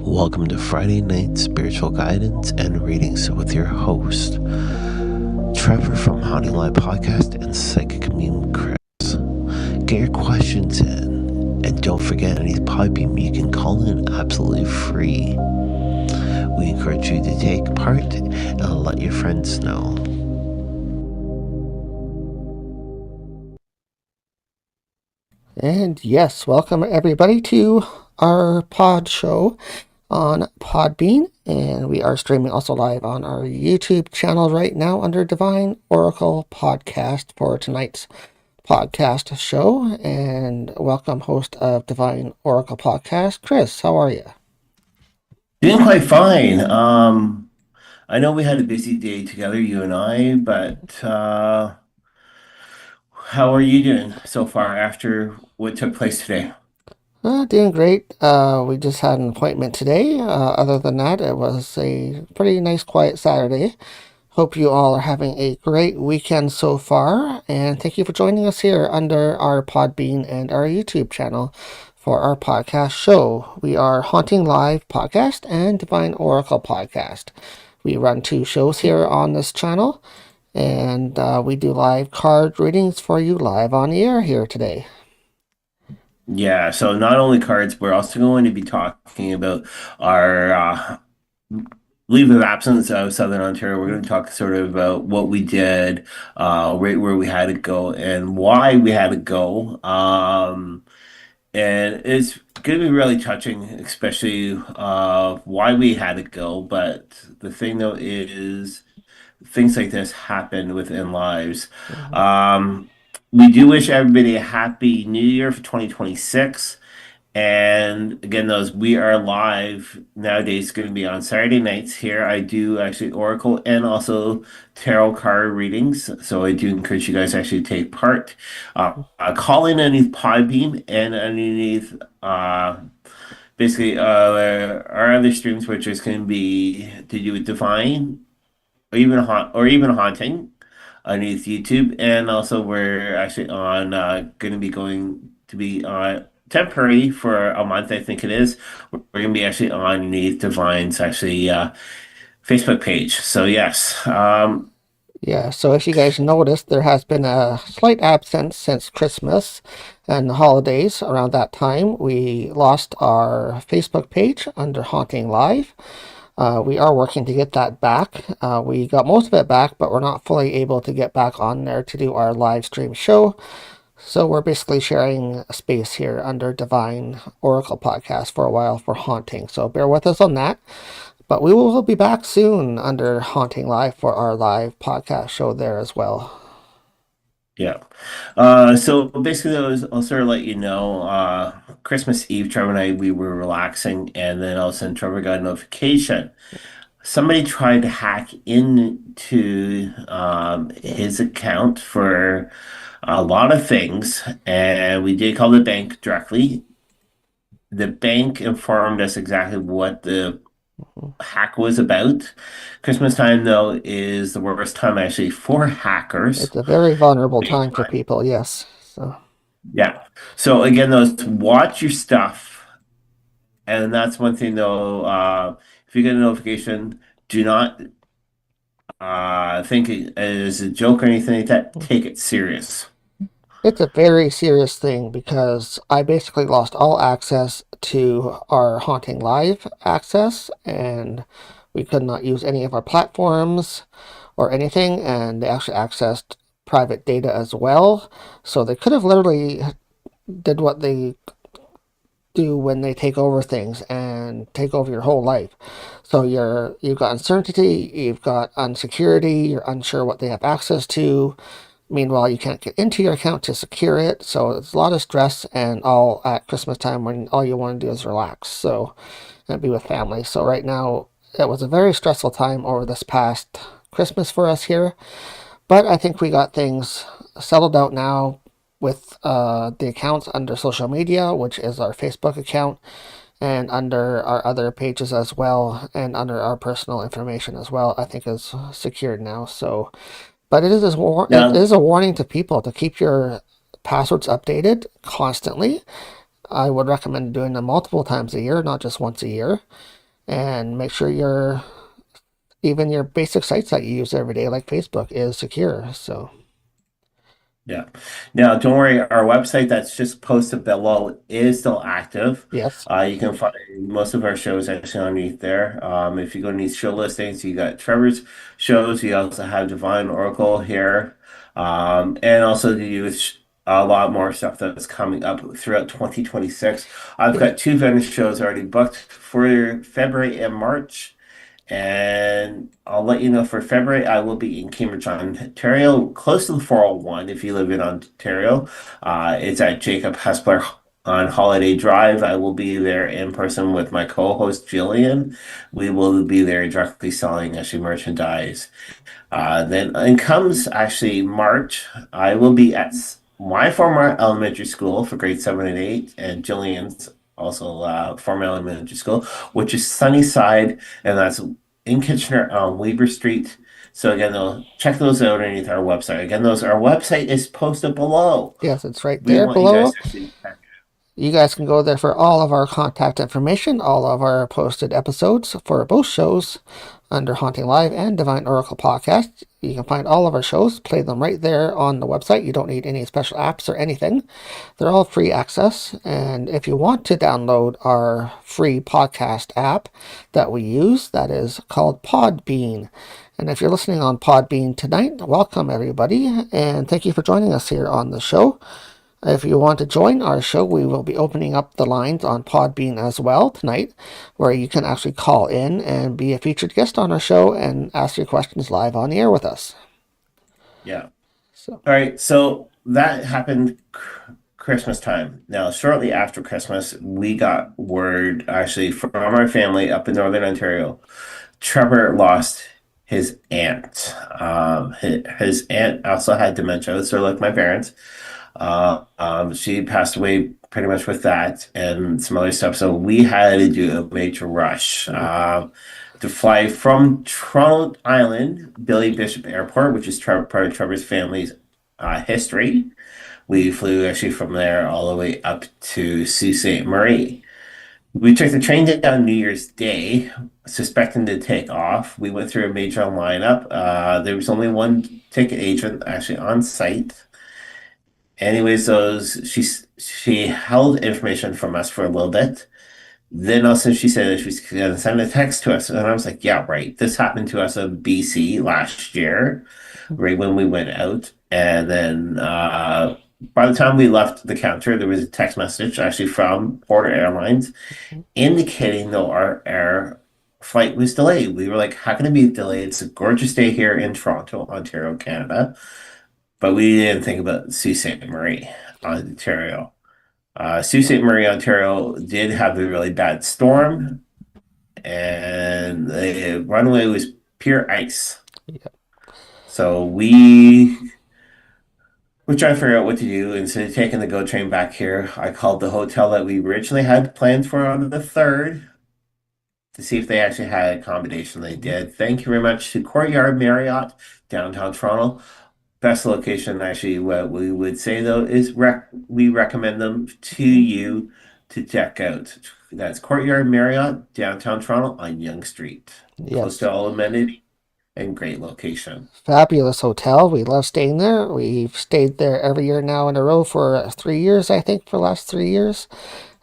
Welcome to Friday Night Spiritual Guidance and Readings with your host, Trevor from HauntingLIVE Podcast and Psychic Meme Chris. Get your questions in, and don't forget any Podbeam you can call in absolutely free. We encourage you to take part and let your friends know. And yes, welcome everybody to our pod show on Podbean, and we are streaming also live on our YouTube channel right now under Divine Oracle Podcast for tonight's podcast show. And welcome, host of Divine Oracle Podcast, Chris. How are you? Doing quite fine. I know we had a busy day together, you and I, but how are you doing so far after what took place today? Doing great. We just had an appointment today. Other than that, it was a pretty nice, quiet Saturday. Hope you all are having a great weekend so far, and thank you for joining us here under our Podbean and our YouTube channel for our podcast show. We are Haunting Live Podcast and Divine Oracle Podcast. We run two shows here on this channel, and we do live card readings for you live on the air here today. Yeah, so not only cards, we're also going to be talking about our leave of absence of Southern Ontario. We're going to talk sort of about what we did, right where we had to go, and why we had to go. And it's going to be really touching, especially why we had to go. But the thing, though, is things like this happen within lives. We do wish everybody a happy new year for 2026. And again, those we are live nowadays going to be on Saturday nights here. I do actually Oracle and also tarot card readings. So I do encourage you guys to actually take part. Call in underneath Podbeam and underneath basically our other streams, which is going to be to do with Divine or even haunting underneath YouTube, and also we're actually on going to be going to be temporary for a month, I think it is. We're going to be actually underneath Divine's actually Facebook page. So yes, Yeah, so if you guys noticed, there has been a slight absence since Christmas and the holidays. Around that time, we lost our Facebook page under Haunting Live. We are working to get that back. We got most of it back, but we're not fully able to get back on there to do our live stream show. So we're basically sharing a space here under Divine Oracle Podcast for a while for haunting. So bear with us on that. But we will be back soon under Haunting Live for our live podcast show there as well. yeah. So basically, I'll sort of let you know. Christmas Eve, Trevor and I we were relaxing, and then all of a sudden, Trevor got a notification. Somebody tried to hack into his account for a lot of things, and we did call the bank directly. The bank informed us exactly what the hack was about. Christmas time, though, is the worst time actually for hackers. It's a very vulnerable time for people, yes. So Yeah. So again, those watch your stuff, and that's one thing though. If you get a notification, do not think it as a joke or anything like that. Take it serious. it's a very serious thing because I basically lost all access to our Haunting Live access, and we could not use any of our platforms or anything, and they actually accessed private data as well. So they could have literally did what they do when they take over things and take over your whole life. So you've got uncertainty, you've got unsecurity, you're unsure what they have access to. Meanwhile, you can't get into your account to secure it, so it's a lot of stress, and all at Christmas time when all you want to do is relax, so and be with family. So right now, it was a very stressful time over this past Christmas for us here, but I think we got things settled out now with the accounts under social media, which is our Facebook account, and under our other pages as well, and under our personal information as well, I think is secured now. So but it Now, is a warning to people to keep your passwords updated constantly. I would recommend doing them multiple times a year, not just once a year. And make sure even your basic sites that you use every day, like Facebook, is secure. So, Yeah. Now, don't worry, our website that's just posted below is still active. yes. You can find most of our shows actually underneath there. If you go to these show listings, you got Trevor's shows. You also have Divine Oracle here. And also a lot more stuff that's coming up throughout 2026. I've Yeah. got two Venice shows already booked for February and March. And I'll let you know for February, I will be in Cambridge, Ontario, close to the 401 if you live in Ontario. It's at Jacob Hespler on Holiday Drive. I will be there in person with my co-host Jillian. We will be there directly selling actually merchandise. Then in comes actually March. I will be at my former elementary school for grade 7 and 8, and Jillian's also former elementary school, which is Sunnyside, and that's in Kitchener on Weber Street. So again, check those out underneath our website. Again, our website is posted below. Yes, it's right We there want you guys below. to actually check. You guys can go there for all of our contact information, all of our posted episodes for both shows under Haunting Live and Divine Oracle Podcast. You can find all of our shows, play them right there on the website. You don't need any special apps or anything. They're all free access. And if you want to download our free podcast app that we use, that is called Podbean. And if you're listening on Podbean tonight, welcome everybody, and thank you for joining us here on the show. If you want to join our show, we will be opening up the lines on Podbean as well tonight, where you can actually call in and be a featured guest on our show and ask your questions live on the air with us. Yeah. So, All right. So that happened Christmas time. Now, shortly after Christmas, we got word actually from our family up in Northern Ontario. Trevor lost his aunt. His aunt also had dementia, so like my parents. She passed away pretty much with that and some other stuff. So we had to do a major rush to fly from Toronto Island, Billy Bishop Airport, which is part of Trevor's family's history. We flew actually from there all the way up to Sault Ste. Marie. We took the train down New Year's Day, suspecting to take off. We went through a major lineup. There was only one ticket agent actually on site. Anyways, she held information from us for a little bit. Then also she said that she was going to send a text to us, and I was like, "Yeah, right. This happened to us in BC last year, right when we went out." And then by the time we left the counter, there was a text message actually from Porter Airlines indicating that our air flight was delayed. We were like, "How can it be delayed? It's a gorgeous day here in Toronto, Ontario, Canada." But we didn't think about Sault Ste. Marie, Ontario. Sault Ste. Marie, Ontario did have a really bad storm, and the runway was pure ice. yeah. So we were trying to figure out what to do. Instead of taking the GO train back here, I called the hotel that we originally had planned for on the 3rd to see if they actually had accommodation. They did. Thank you very much to Courtyard Marriott, downtown Toronto. Best location, actually, what we would say though is we recommend them to you to check out. That's Courtyard Marriott, downtown Toronto on Yonge Street. Close Yes. to all amenity and great location. Fabulous hotel. We love staying there. We've stayed there every year now in a row for 3 years, I think, for the last 3 years.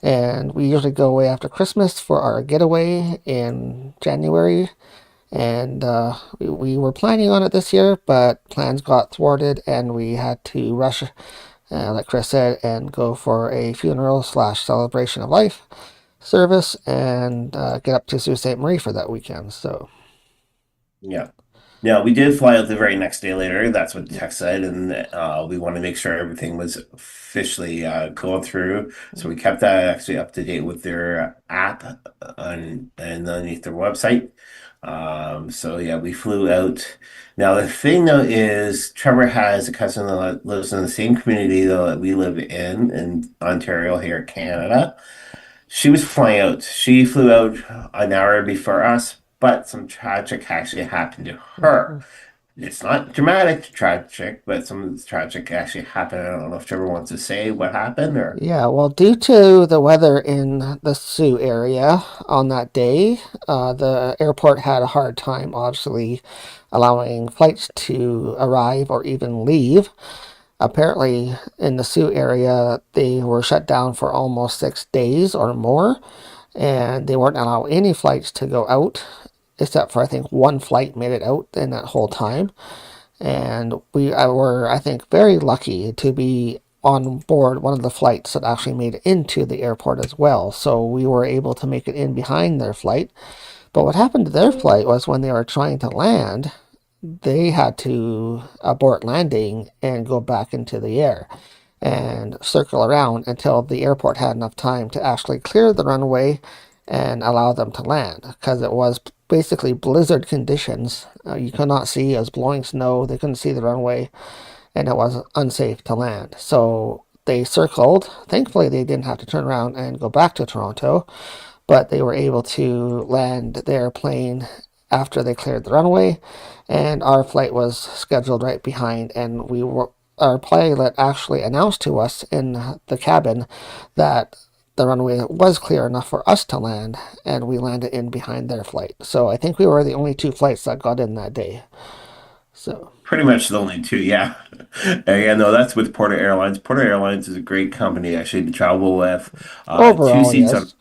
And we usually go away after Christmas for our getaway in January. And we were planning on it this year, but plans got thwarted and we had to rush, like Chris said, and go for a funeral slash celebration of life service and get up to Sault Ste. Marie for that weekend. So, Yeah. Now, we did fly out the very next day later. That's what the text said. And we wanted to make sure everything was officially going through. So we kept that actually up to date with their app and underneath their website. So yeah, we flew out. Now, the thing though is Trevor has a cousin that lives in the same community though that we live in Ontario here, Canada. She was flying out. She flew out an hour before us, but some tragic actually happened to her. It's not dramatic, tragic, but some of the tragic actually happened. I don't know if Trevor wants to say what happened or. Yeah, well, due to the weather in the Sioux area on that day, the airport had a hard time, obviously, allowing flights to arrive or even leave. Apparently, in the Sioux area, they were shut down for almost 6 days or more, and they weren't allowing any flights to go out, except for I think one flight made it out in that whole time. And we were, I think, very lucky to be on board one of the flights that actually made it into the airport as well. So we were able to make it in behind their flight. But what happened to their flight was when they were trying to land, they had to abort landing and go back into the air and circle around until the airport had enough time to actually clear the runway and allow them to land because it was basically blizzard conditions. You could not see, it was blowing snow, they couldn't see the runway, and it was unsafe to land. So they circled. Thankfully, they didn't have to turn around and go back to Toronto, but they were able to land their plane after they cleared the runway, and our flight was scheduled right behind. And our pilot actually announced to us in the cabin that the runway was clear enough for us to land, and we landed in behind their flight. So I think we were the only two flights that got in that day. So Pretty much the only two, yeah. Yeah, no, that's with Porter Airlines. Porter Airlines is a great company actually to travel with. Two overall, seats on yes.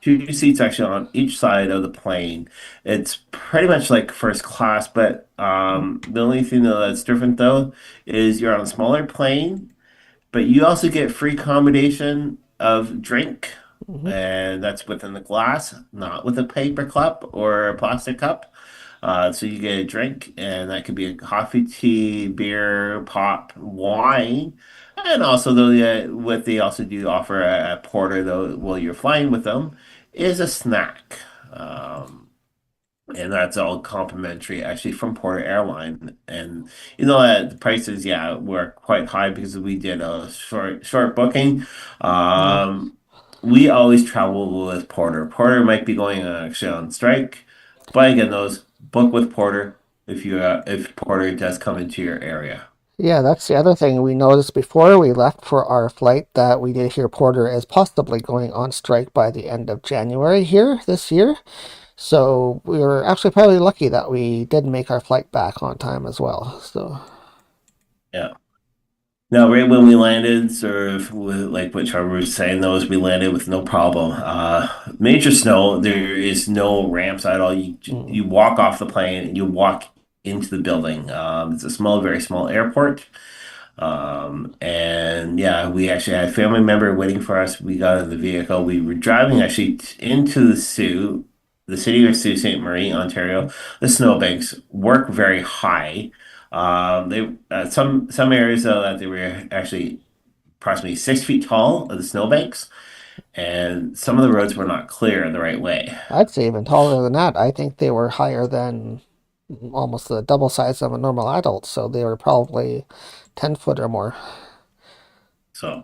two seats actually on each side of the plane. It's pretty much like first class, but the only thing that's different though is you're on a smaller plane, but you also get free combination of drink, Mm-hmm. and that's within the glass, not with a paper cup or a plastic cup. So you get a drink, and that could be a coffee, tea, beer, pop, wine, and also though what they also do offer a porter though while you're flying with them is a snack. And that's all complimentary actually from Porter Airline. And you know that the prices, yeah, were quite high because we did a short booking. Yeah. Um, we always travel with Porter. Porter might be going actually on strike, but again, those book with Porter if Porter does come into your area. Yeah, that's the other thing we noticed before we left for our flight that we did hear Porter is possibly going on strike by the end of January here this year. So we were actually probably lucky that we did make our flight back on time as well. So, Yeah. No, right when we landed, sort of like what Trevor was saying, though, is we landed with no problem. Major snow. There is no ramps at all. mm, You walk off the plane and you walk into the building. It's a small, very small airport. And yeah, we actually had a family member waiting for us. We got in the vehicle. We were driving actually into the city of Sault Ste. Marie, Ontario. The snowbanks work very high. They some areas though that they were actually approximately 6 feet tall of the snowbanks, and some of the roads were not clear the right way. I'd say even taller than that. I think they were higher than almost the double size of a normal adult. So they were probably 10 foot or more. So.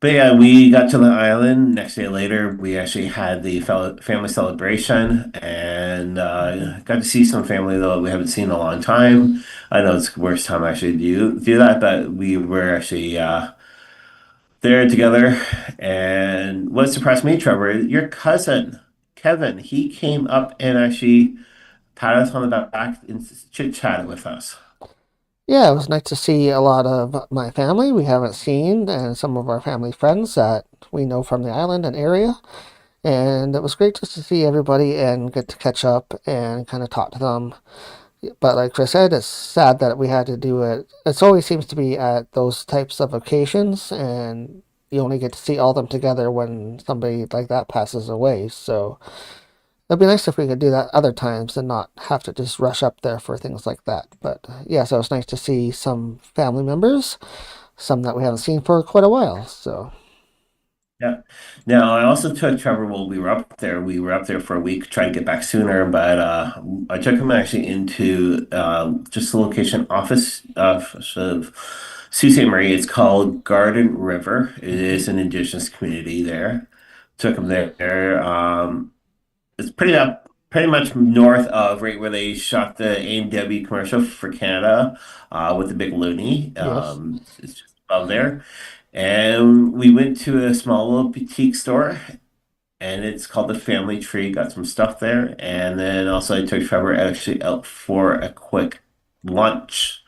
But yeah, we got to the island. Next day later, we actually had the family celebration and Hmm. got to see some family though we haven't seen in a long time. I know it's the worst time actually to do that, but we were actually there together. And what surprised me, Trevor, your cousin Kevin, he came up and actually patted us on the back and chit-chatted with us. Yeah, it was nice to see a lot of my family we haven't seen and some of our family friends that we know from the island and area. And it was great just to see everybody and get to catch up and kind of talk to them. But like Chris said, it's sad that we had to do it. It always seems to be at those types of occasions, and you only get to see all of them together when somebody like that passes away. So it'd be nice if we could do that other times and not have to just rush up there for things like that. But yeah, so it's nice to see some family members, some that we haven't seen for quite a while. So Yeah. Now, I also took Trevor while we were up there. We were up there for a week, tried to get back sooner, but I took him actually into just the location office of sort of Sault Ste. Marie. It's called Garden River. It mhm. is an indigenous community there. Took him there. It's pretty up. pretty much north of right where they shot the AMW commercial for Canada with the big loonie. Yes. It's just above there. And we went to a small little boutique store, and it's called the Family Tree. Got some stuff there. And then also I took Trevor actually out for a quick lunch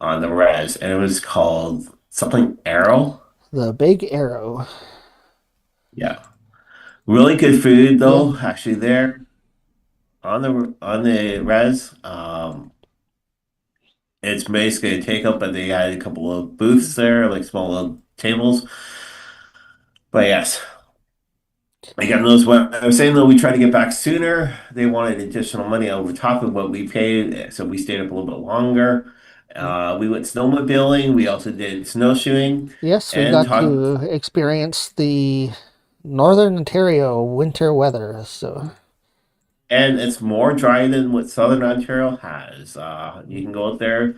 on the res, and it was called something Arrow. The Big Arrow. Yeah. Really good food Yeah. though, actually there on the res. It's basically a takeout, but they had a couple of booths there, like small little tables. But yes, again, those what I was saying though, we tried to get back sooner. They wanted additional money over top of what we paid, so we stayed up a little bit longer. We went snowmobiling. We also did snowshoeing Yes, we and got talked. to experience the Northern Ontario winter weather. So, And it's more dry than what Southern Ontario has. You can go out there,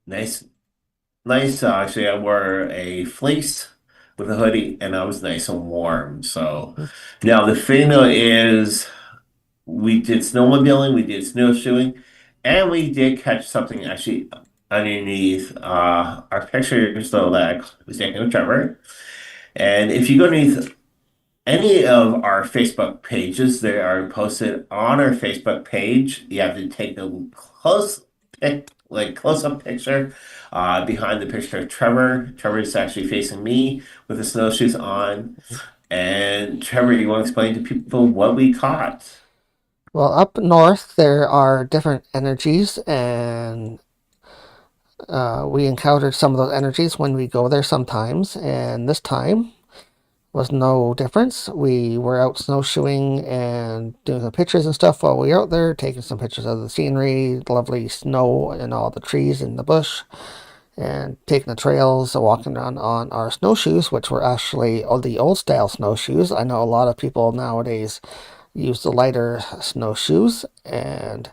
nice, nice. Actually, I wore a fleece with a hoodie, and I was nice and warm. So now the thing though is, we did snowmobiling, we did snowshoeing, and we did catch something actually underneath our pictures though that I was taking with Trevor. And if you go underneath any of our Facebook pages, they are posted on our Facebook page. You have to take a close up picture behind the picture of Trevor. Trevor is actually facing me with the snowshoes on. And Trevor, you want to explain to people what we caught? well, up north there are different energies, and we encountered some of those energies when we go there sometimes. And this time was no difference. We were out snowshoeing and doing some pictures and stuff while we were out there, taking some pictures of the scenery, lovely snow and all the trees in the bush, and taking the trails, walking around on our snowshoes, which were actually the old style snowshoes. I know a lot of people nowadays use the lighter snowshoes, and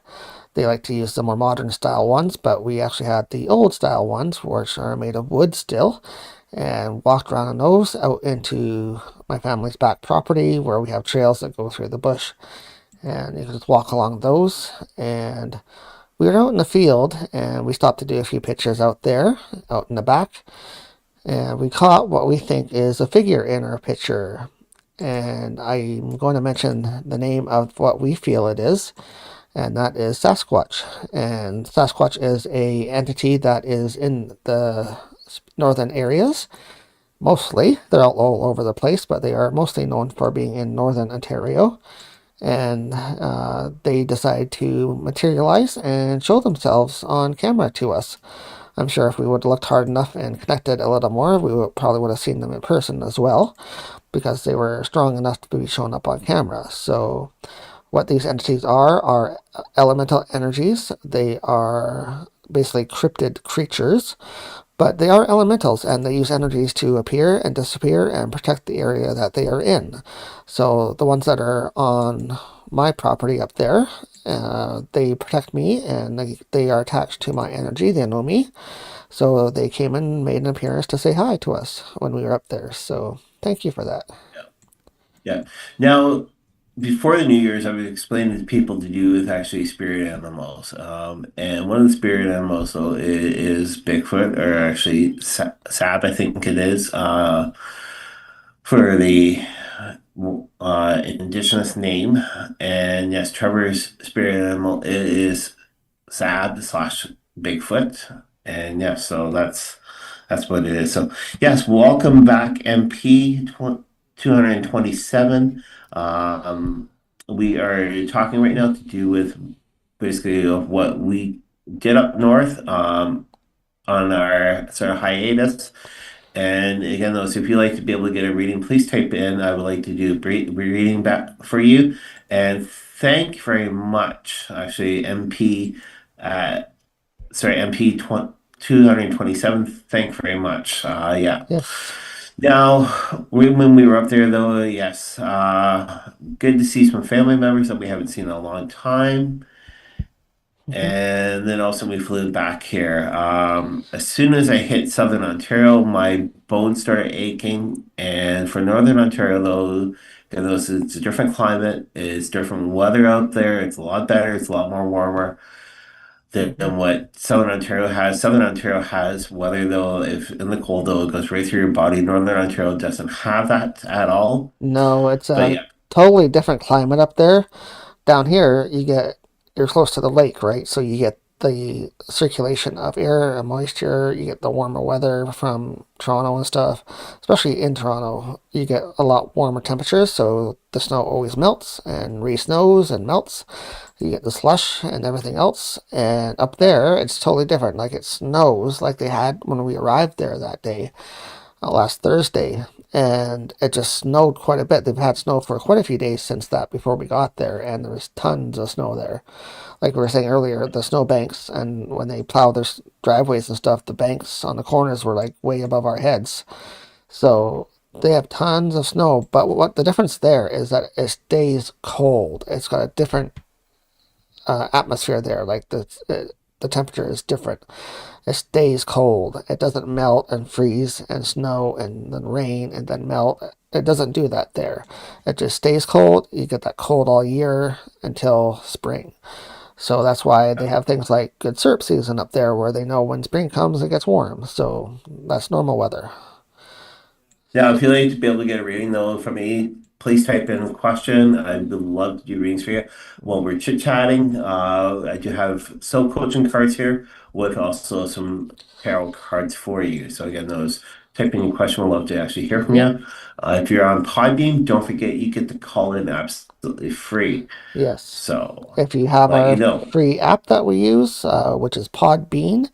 they like to use the more modern style ones, but we actually had the old style ones, which are made of wood still, and walked around on those out into my family's back property where we have trails that go through the bush, and you can just walk along those. And we were out in the field, and we stopped to do a few pictures out there, out in the back, and we caught what we think is a figure in our picture. And I'm going to mention the name of what we feel it is, and that is Sasquatch. And Sasquatch is a entity that is in the northern areas. Mostly, they're all over the place, but they are mostly known for being in northern Ontario. And they decide to materialize and show themselves on camera to us. I'm sure if we would have looked hard enough and connected a little more, we probably would have seen them in person as well, because they were strong enough to be shown up on camera. So what these entities are elemental energies. They are basically cryptid creatures, but they are elementals, and they use energies to appear and disappear and protect the area that they are in. So the ones that are on my property up there, they protect me, and they are attached to my energy. They know me. So they came and made an appearance to say hi to us when we were up there. So thank you for that. Yeah. Now, before the New Year's, I was explaining to people to do with actually spirit animals. And one of the spirit animals though is Bigfoot, or actually Sab, I think it is, for the indigenous name. And yes, Trevor's spirit animal is Sab slash Bigfoot. And yes, so that's what it is. So yes, welcome back, MP 227. We are talking right now to do with basically of what we did up north on our sort of hiatus. And again, those if you like to be able to get a reading, please type in. I would like to do a reading back for you. And thank you very much, actually, MP. Uh, MP 227. Thank you very much. Yeah. Yes. Now, when we were up there, though, yes, good to see some family members that we haven't seen in a long time. Mm-hmm. And then also we flew back here. As soon as I hit Southern Ontario, my bones started aching. And for Northern Ontario, though, And those it's a different climate, it's different weather out there. It's a lot better. It's a lot more warmer Hmm. than what Southern Ontario has. Southern Ontario has weather though. If in the cold though, it goes right through your body. Northern Ontario doesn't have that at all. No, it's But a yeah, totally different climate up there. Down here, you're close to the lake, right? So you get the circulation of air and moisture. You get the warmer weather from Toronto and stuff. Especially in Toronto, you get a lot warmer temperatures, so the snow always melts and re-snows and melts. You get the slush and everything else. And up there, it's totally different. Like it snows like they had when we arrived there that day, last Thursday, and it just snowed quite a bit. They've had snow for quite a few days since that before we got there, and there was tons of snow there. Like we were saying earlier, the snow banks, and when they plow their driveways and stuff, the banks on the corners were like way above our heads. So they have tons of snow, but what the difference there is that it stays cold. It's got a different atmosphere there. Like the temperature is different. It stays cold. It doesn't melt and freeze and snow and then rain and then melt. It doesn't do that there. It just stays cold. You get that cold all year until spring. So that's why they have things like good syrup season up there where they know when spring comes it gets warm. So that's normal weather. yeah. If you'd like to be able to get a reading though from me, please type in a question. I would love to do readings for you. While we're chit-chatting, I do have soul coaching cards here with also some tarot cards for you. So again, those type in your question. We'd love to actually hear from Yep. you. If you're on Podbean, don't forget you get to call in absolutely free. Yes. So If you have let our you know. free app that we use, which is Podbean,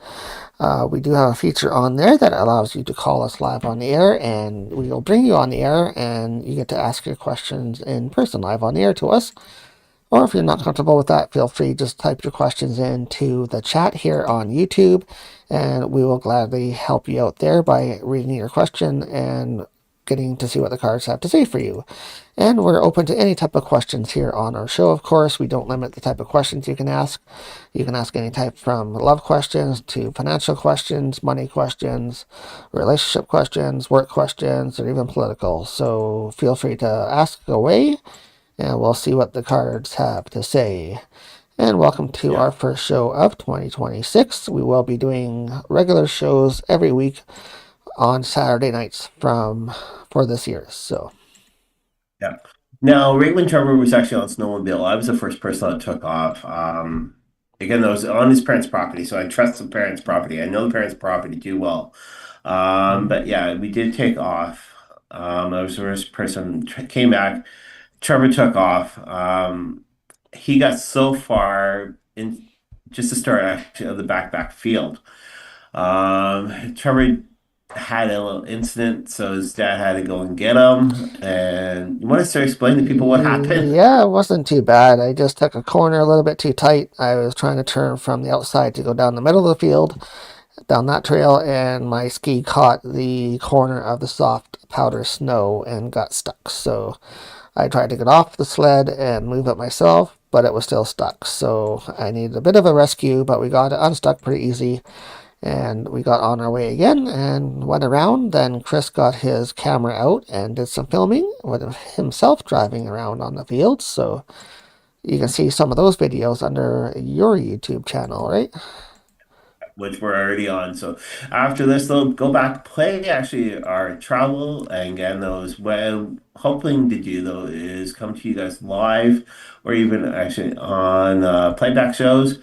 we do have a feature on there that allows you to call us live on the air, and we will bring you on the air, and you get to ask your questions in person live on the air to us. Or if you're not comfortable with that, feel free to just type your questions into the chat here on YouTube, and we will gladly help you out there by reading your question and getting to see what the cards have to say for you. And we're open to any type of questions here on our show, of course. We don't limit the type of questions you can ask. You can ask any type from love questions to financial questions, money questions, relationship questions, work questions, or even political. So feel free to ask away, and we'll see what the cards have to say. And welcome to Yeah. our first show of 2026. We will be doing regular shows every week on Saturday nights from for this year. So, Yeah. Now, right when Trevor was actually on snowmobile, I was the first person that took off. Again, that was on his parents' property, so I trust the parents' property. I know the parents' property too well. But yeah, we did take off. I was the first person came back. Trevor took off. He got so far in just to start actually of the backpack field. Trevor had a little incident, so his dad had to go and get him. And you want to start explaining to people what happened? yeah, it wasn't too bad. I just took a corner a little bit too tight. I was trying to turn from the outside to go down the middle of the field, down that trail, and my ski caught the corner of the soft powder snow and got stuck. So I tried to get off the sled and move it myself, but it was still stuck. So I needed a bit of a rescue, but we got it unstuck pretty easy. And we got on our way again and went around. Then Chris got his camera out and did some filming with himself driving around on the fields. So you can see some of those videos under your YouTube channel, right? Which we're already on. So after this, they'll go back play actually our travel and again those. What I'm hoping to do though is come to you guys live or even actually on playback shows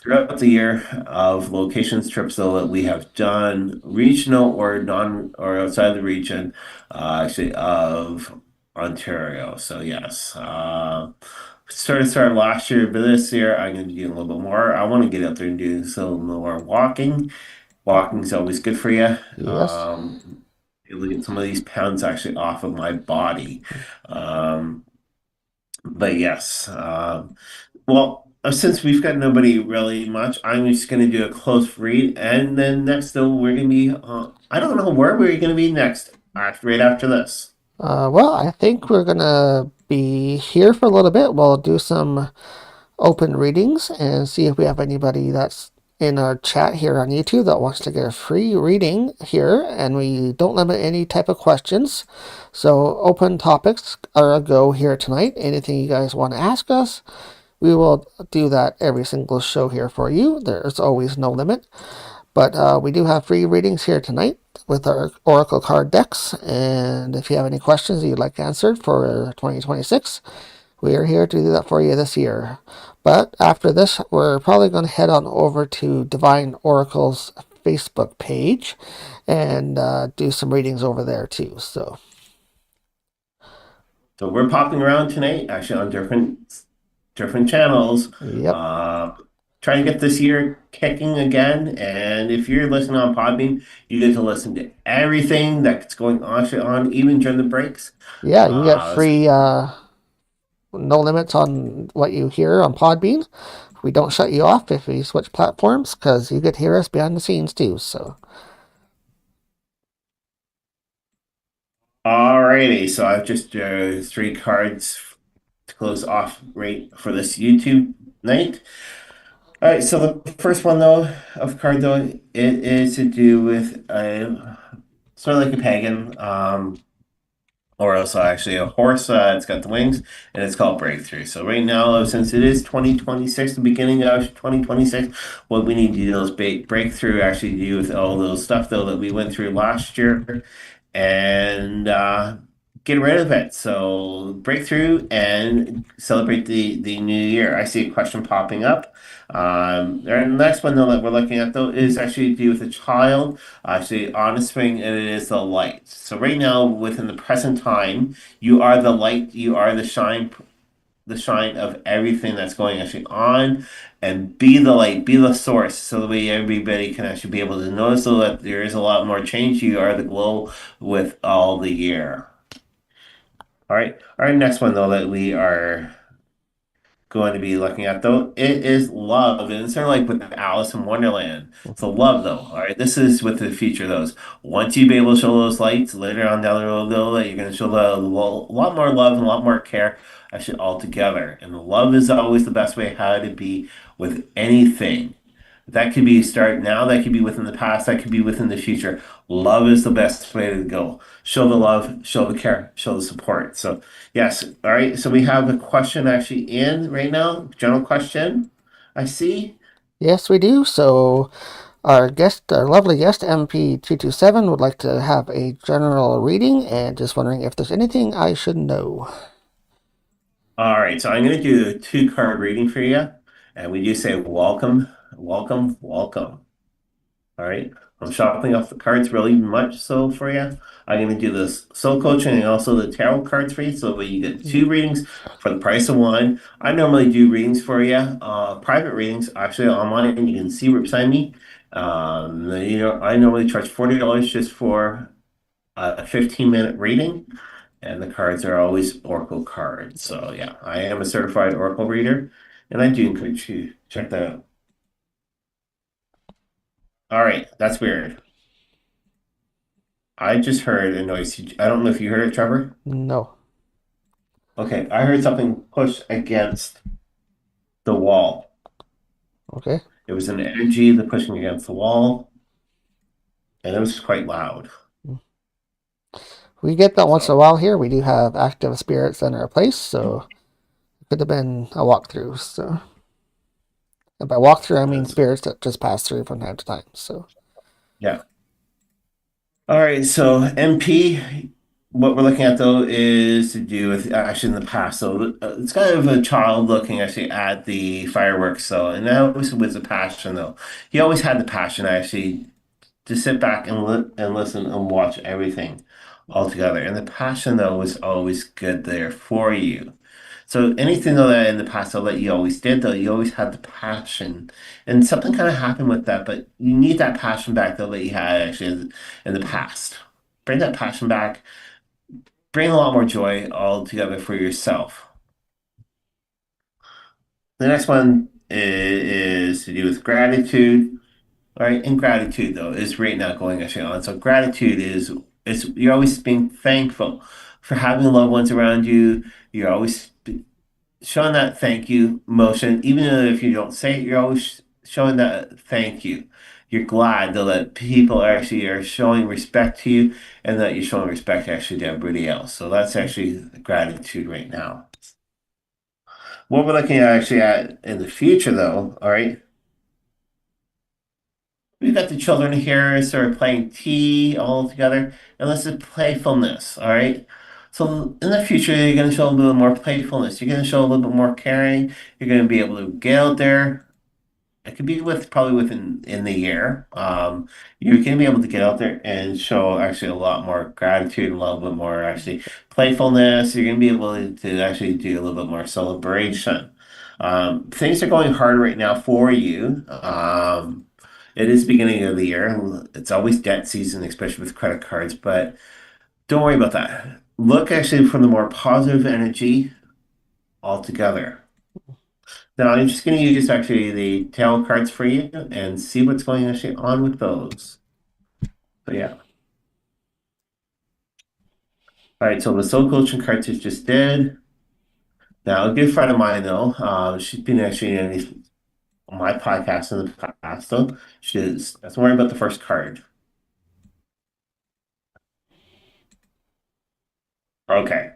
throughout the year of locations trips though that we have done regional or non or outside the region actually of Ontario. So yes, started last year, but this year I'm going to do a little bit more. I want to get out there and do some more walking. Walking is always good for you. Yes. Able to get some of these pounds actually off of my body. Um, but yes, well, since we've got nobody really much, I'm just going to do a close read, and then next, though, we're going to be. I don't know where we're going to be next. Right after this. Well, I think we're gonna be here for a little bit. We'll do some open readings and see if we have anybody that's in our chat here on YouTube that wants to get a free reading here, and we don't limit any type of questions. So open topics are a go here tonight. Anything you guys want to ask us, we will do that every single show here for you. There's always no limit. But we do have free readings here tonight with our Oracle card decks. And if you have any questions you'd like answered for 2026, we are here to do that for you this year. But after this, we're probably going to head on over to Divine Oracle's Facebook page and do some readings over there too. So we're popping around tonight, actually on different channels. yep. Trying to get this year kicking again. And if you're listening on Podbean, you get to listen to everything that's going on even during the breaks. Yeah, you get free no limits on what you hear on Podbean. We don't shut you off if you switch platforms because you get to hear us behind the scenes too. So alrighty, so I've just 3 cards to close off right for this YouTube night. All right, so the first one though of card though, it is to do with a sort of like a pagan, or also actually a horse. It's got the wings, and it's called Breakthrough. So right now, since it is 2026, the beginning of 2026, what we need to do is breakthrough actually deal with all those stuff though that we went through last year, and get rid of it. So breakthrough and celebrate the new year. I see a question popping up. And the next one though that we're looking at though is actually to do with a child, actually on a spring, and it is the light. So right now, within the present time, you are the light, you are the shine of everything that's going actually on, and be the light, be the source, so the way everybody can actually be able to notice so that there is a lot more change. You are the glow with all the year. All right, our next one though that we are going to be looking at though, it is love, and it's sort of like with Alice in Wonderland. So love though, all right, this is with the future those. Once you be able to show those lights later on down the road though, that you're going to show a lot more love and a lot more care actually all together. And love is always the best way how to be with anything. That could be start now, that could be within the past, that could be within the future. Love is the best way to go. Show the love, show the care, show the support. So, yes. All right. So, we have a question actually in right now. General question, I see. yes, we do. So our lovely guest, MP227, would like to have a general reading and just wondering if there's anything I should know. All right. So, I'm going to do a 2-card reading for you. And we do say welcome, welcome, welcome. All right. I'm shuffling off the cards really much so for you. I'm going to do this soul coaching and also the tarot cards for you, so that you get 2 readings for the price of 1. I normally do readings for you, private readings, actually online, and you can see right beside me. I normally charge $40 just for a 15-minute reading, and the cards are always Oracle cards. So yeah, I am a certified Oracle reader, and I do encourage you to check that out. All right, that's weird. I just heard a noise. I don't know if you heard it, Trevor. No. Okay, I heard something push against the wall. Okay. It was an energy that pushing against the wall, and it was quite loud. We get that once in a while here. We do have active spirits in our place, so it could have been a walkthrough. So, and by walkthrough, I mean spirits that just pass through from time to time. So, yeah. All right, so MP, what we're looking at though is to do with actually in the past. So it's kind of a child looking actually at the fireworks. So, and that was with the passion though. He always had the passion actually to sit back and listen and watch everything all together. And the passion though was always good there for you. So anything though that in the past though that you always did though, you always had the passion, and something kind of happened with that. But you need that passion back though that you had actually in the past. Bring that passion back. Bring a lot more joy all together for yourself. The next one is to do with gratitude. All right, and gratitude though is right now going actually on. So gratitude is it's you're always being thankful for having loved ones around you. You're always showing that thank you motion, even if you don't say it. You're always showing that thank you. You're glad that people actually are showing respect to you and that you're showing respect actually to everybody else. So that's actually gratitude right now. What we're looking at actually at in the future though, all right, we've got the children here sort of playing tea all together, and this is playfulness, all right? So in the future, you're going to show a little more playfulness. You're going to show a little bit more caring. You're going to be able to get out there. It could be with probably within in the year. You're going to be able to get out there and show actually a lot more gratitude, a little bit more actually playfulness. You're going to be able to actually do a little bit more celebration. Things are going hard right now for you. It is beginning of the year. It's always debt season, especially with credit cards, but don't worry about that. Look actually from the more positive energy altogether. Now, I'm just going to use actually the tarot cards for you and see what's going actually on with those. So, yeah. All right, so the soul coaching cards is just did. Now, a good friend of mine, though, she's been actually on my podcast in the past, though. Let's worry about the first card. Okay.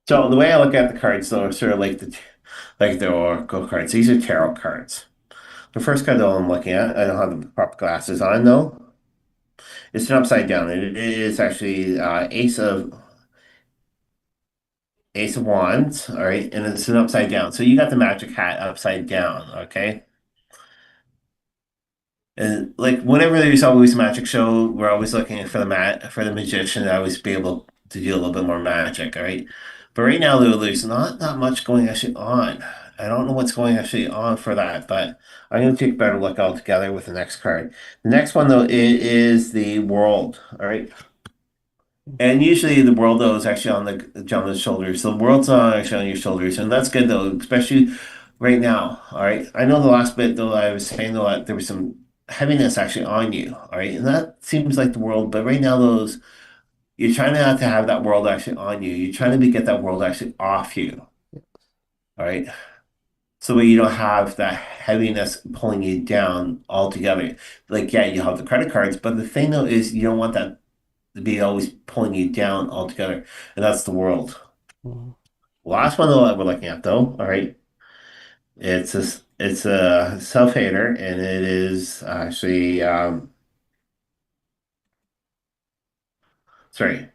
So the way I look at the cards, though, are sort of like the oracle cards. These are tarot cards. The first card, though, I'm looking at, I don't have the proper glasses on, though. It's an upside down. It is actually Ace of Wands, all right, and it's an upside down. So you got the magic hat upside down, okay? And like whenever there's always a magic show, we're always looking for the magician to always be able to do a little bit more magic, all right? But right now, though, there's not that much going actually on. I don't know what's going actually on for that, but I'm going to take a better look altogether with the next card. The next one, though, it is the world, all right? And usually the world, though, is actually on the gentleman's shoulders. The world's not actually on your shoulders, and that's good, though, especially right now, all right? I know the last bit, though, I was saying, though, that there was some heaviness actually on you, all right? And that seems like the world, but right now, you're trying not to have that world actually on you. You're trying to get that world actually off you, all right? So that you don't have that heaviness pulling you down altogether. Like, yeah, you have the credit cards, but the thing, though, is you don't want that to be always pulling you down altogether, and that's the world. Last one though that we're looking at though, all right, it's a self-hater, and it is actually sorry,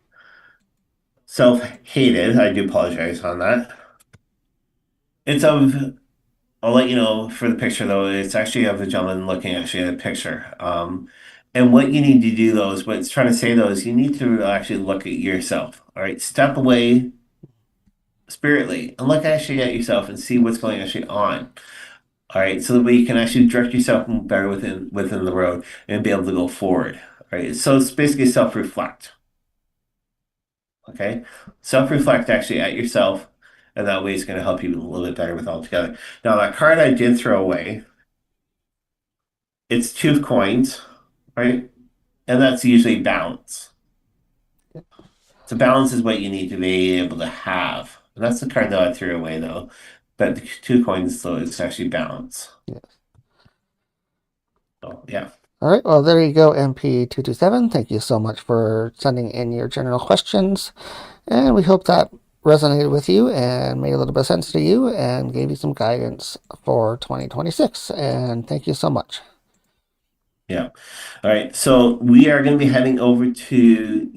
self-hated. I do apologize on that. It's of I'll let you know for the picture though. It's actually of a gentleman looking actually at a picture. And what you need to do though is what it's trying to say though is you need to actually look at yourself. All right, step away spiritly and look actually at yourself and see what's going actually on. All right, so that way you can actually direct yourself better within the road and be able to go forward. All right, so it's basically self-reflect. Okay, self-reflect actually at yourself, and that way it's going to help you a little bit better with all together. Now that card I did throw away, it's two coins, right? And that's usually balance. So balance is what you need to be able to have. And that's the card that I threw away though. But the two coins though, it's actually balance. Yes. So yeah. All right, well, there you go, MP227. Thank you so much for sending in your general questions. And we hope that resonated with you and made a little bit of sense to you and gave you some guidance for 2026. And thank you so much. Yeah. All right. So we are going to be heading over to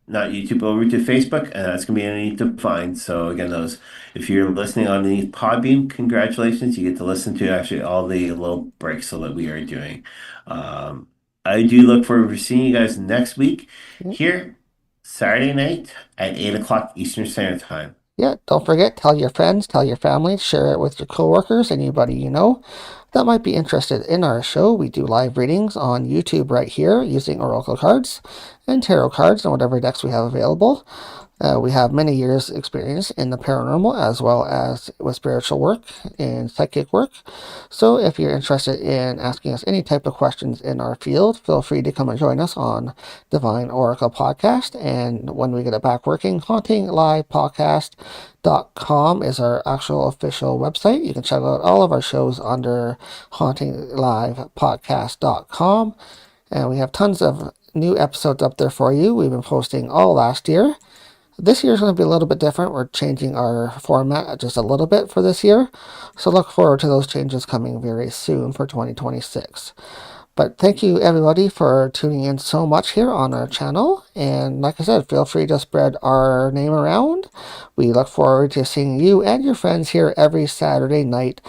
not YouTube, over to Facebook, and that's going to be underneath to find. So again, if you're listening on the Podbean, congratulations. You get to listen to actually all the little breaks so that we are doing. I do look forward to seeing you guys next week here, Saturday night at 8 o'clock Eastern Standard Time. Yeah, don't forget, tell your friends, tell your family, share it with your coworkers, anybody you know that might be interested in our show. We do live readings on YouTube right here using oracle cards and tarot cards and whatever decks we have available. We have many years experience in the paranormal as well as with spiritual work and psychic work. So if you're interested in asking us any type of questions in our field, feel free to come and join us on Divine Oracle Podcast. And when we get it back working, HauntingLivePodcast.com is our actual official website. You can check out all of our shows under HauntingLivePodcast.com. And we have tons of new episodes up there for you. We've been posting all last year. This year is going to be a little bit different. We're changing our format just a little bit for this year. So look forward to those changes coming very soon for 2026. But thank you everybody for tuning in so much here on our channel. And like I said, feel free to spread our name around. We look forward to seeing you and your friends here every Saturday night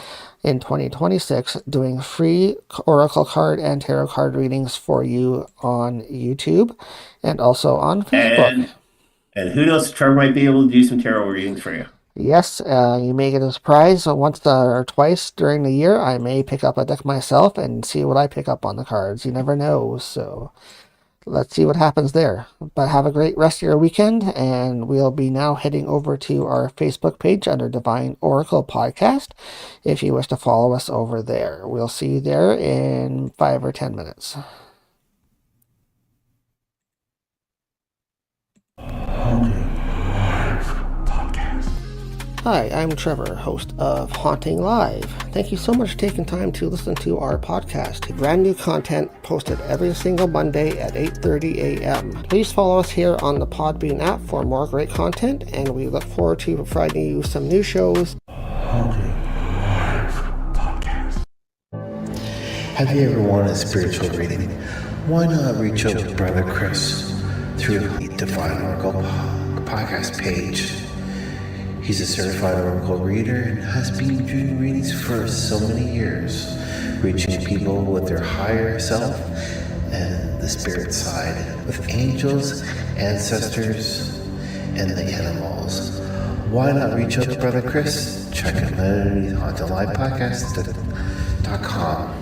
in 2026 doing free oracle card and tarot card readings for you on YouTube and also on Facebook. And who knows, Trevor might be able to do some tarot readings for you. Yes, you may get a surprise. Once or twice during the year, I may pick up a deck myself and see what I pick up on the cards. You never know, so let's see what happens there. But have a great rest of your weekend, and we'll be now heading over to our Facebook page under Divine Oracle Podcast if you wish to follow us over there. We'll see you there in 5 or 10 minutes. Hi, I'm Trevor, host of Haunting Live. Thank you so much for taking time to listen to our podcast. Brand new content posted every single Monday at 8:30 a.m. Please follow us here on the Podbean app for more great content, and we look forward to providing you some new shows. Haunting Live Podcast. Have you ever wanted a spiritual reading? Why not reach out to Brother Chris through the Divine Oracle podcast page? He's a certified oracle reader and has been doing readings for so many years, reaching people with their higher self and the spirit side, with angels, ancestors, and the animals. Why not reach out to Brother Chris? Check him out at HauntingLivePodcast.com.